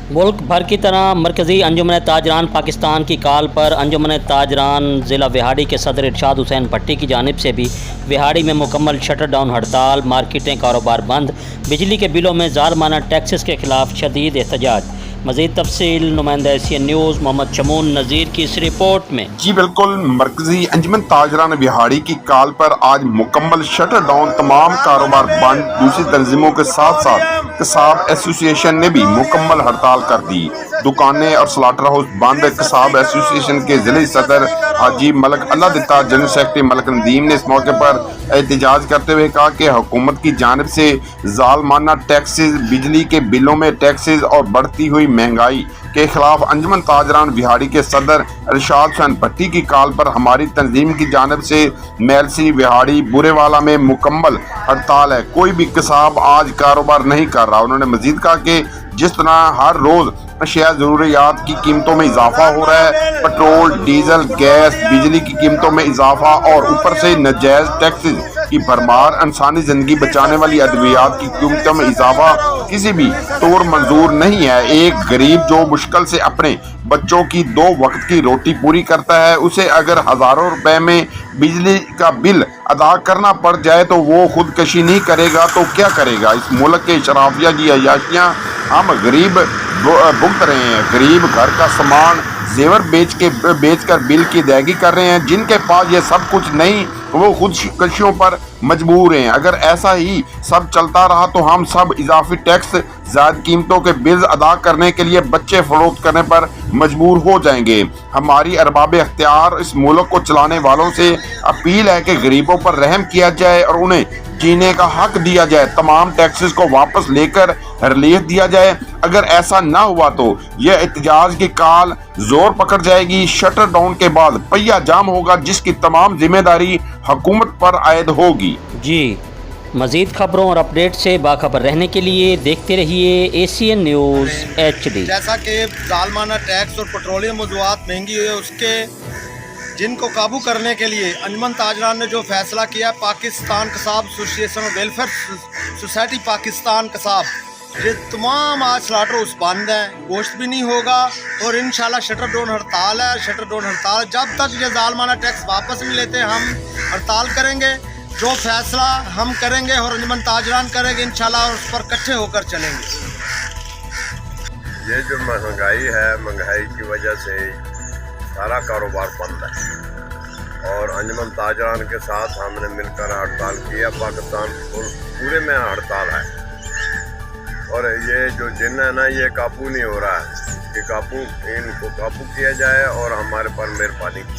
मुल्क भर की तरह मरकज़ी अंजुमन ताजरान पाकिस्तान की कॉल पर अंजुमन ताजरान ज़िला विहाड़ी के सदर इरशाद हुसैन भट्टी की जानिब से भी विहाड़ी में मुकम्मल शटर डाउन हड़ताल, मार्केटें कारोबार बंद, बिजली के बिलों में ज़ालमाना टैक्सेस के खिलाफ शदीद एहतजाज। मज़ीद तफसील नुमाइंदा एशियन न्यूज़ मोहम्मद शमून नज़ीर की इस रिपोर्ट में। जी बिल्कुल, मरकजी अंजुमन ताजरान बिहाड़ी की कॉल पर आज मुकम्मल शटर डाउन, तमाम कारोबार बंद। दूसरी तंजीमों के साथ साथ कसाब एसोसिएशन ने भी मुकम्मल हड़ताल कर दी। दुकानें और स्लाटर हाउस बंद। कसाब एसोसिएशन के जिले सदर हाजी मलक अल्लाह दिता, जनरल सेक्रेटरी मलक नदीम ने इस मौके पर एहतजाज करते हुए कहा कि हुकूमत की जानिब से जालमाना टैक्सेस, बिजली के बिलों में टैक्सेस और बढ़ती हुई महंगाई के खिलाफ अंजुमन ताजरान बिहाड़ी के सदर इरशाद हुसैन भट्टी की कॉल पर हमारी तंजीम की जानिब से मेलसी, बिहाड़ी, बुरेवाला में मुकम्मल हड़ताल है। कोई भी कसाब आज कारोबार नहीं कर रहा। उन्होंने मजीद कहा कि जिस तरह हर रोज अशिया ज़रूरियात की कीमतों में इजाफा हो रहा है, पेट्रोल, डीजल, गैस, बिजली की कीमतों में इजाफा और ऊपर से नाजायज टैक्सेस की भरमार, इंसानी जिंदगी बचाने वाली अद्वियात की कीमतों में इजाफा किसी भी तौर मंजूर नहीं है। एक गरीब जो मुश्किल से अपने बच्चों की 2 वक्त की रोटी पूरी करता है, उसे अगर हज़ारों रुपए में बिजली का बिल अदा करना पड़ जाए तो वो खुदकशी नहीं करेगा तो क्या करेगा। इस मुल्क के शराफिया की अयाशियाँ हम गरीब भुगत रहे हैं। गरीब घर का सामान जेवर बेचकर बिल की अदायगी कर रहे हैं। जिनके पास ये सब कुछ नहीं वो खुदकशियों पर मजबूर हैं। अगर ऐसा ही सब चलता रहा तो हम सब इजाफी टैक्स, ज़्यादा कीमतों के बिल्स अदा करने के लिए बच्चे फरोख्त करने पर मजबूर हो जाएंगे। हमारी अरबाब अख्तियार इस मुल्क को चलाने वालों से अपील है कि गरीबों पर रहम किया जाए और उन्हें जीने का हक दिया जाए। तमाम टैक्सेस को वापस लेकर रिलीफ दिया जाए। अगर ऐसा ना हुआ तो यह एहतजाज की काल जोर पकड़ जाएगी। शटर डाउन के बाद पहिया जाम होगा, जिसकी तमाम जिम्मेदारी हुकूमत पर आयद होगी। जी, मज़ीद खबरों और अपडेट से बाखबर रहने के लिए देखते रहिए एशियन न्यूज़ HD। जैसा कि जालमाना टैक्स और पेट्रोलियम मौजूदात महंगी हुई है, उसके जिनको काबू करने के लिए अंजुमन ताजरान ने जो फैसला किया, पाकिस्तान कसाब एसोसिएशन और वेलफेयर सोसाइटी पाकिस्तान कसाब, ये तमाम आज स्लाटर हाउस बंद है, गोश्त भी नहीं होगा और इंशाल्लाह शटर डाउन हड़ताल है। शटर डाउन हड़ताल जब तक ये जालमाना टैक्स वापस नहीं लेते हम हड़ताल करेंगे। जो फैसला हम करेंगे और अंजुमन ताजरान करेंगे इंशाल्लाह, और उस पर इकट्ठे होकर चलेंगे। ये जो महंगाई है, महंगाई की वजह से सारा कारोबार बंद है और अंजुमन ताजरान के साथ हमने मिलकर हड़ताल किया। पाकिस्तान पूरे में हड़ताल है और ये जो जिन है ना, ये काबू नहीं हो रहा है। इनको काबू किया जाए और हमारे पर मेहरबानी की।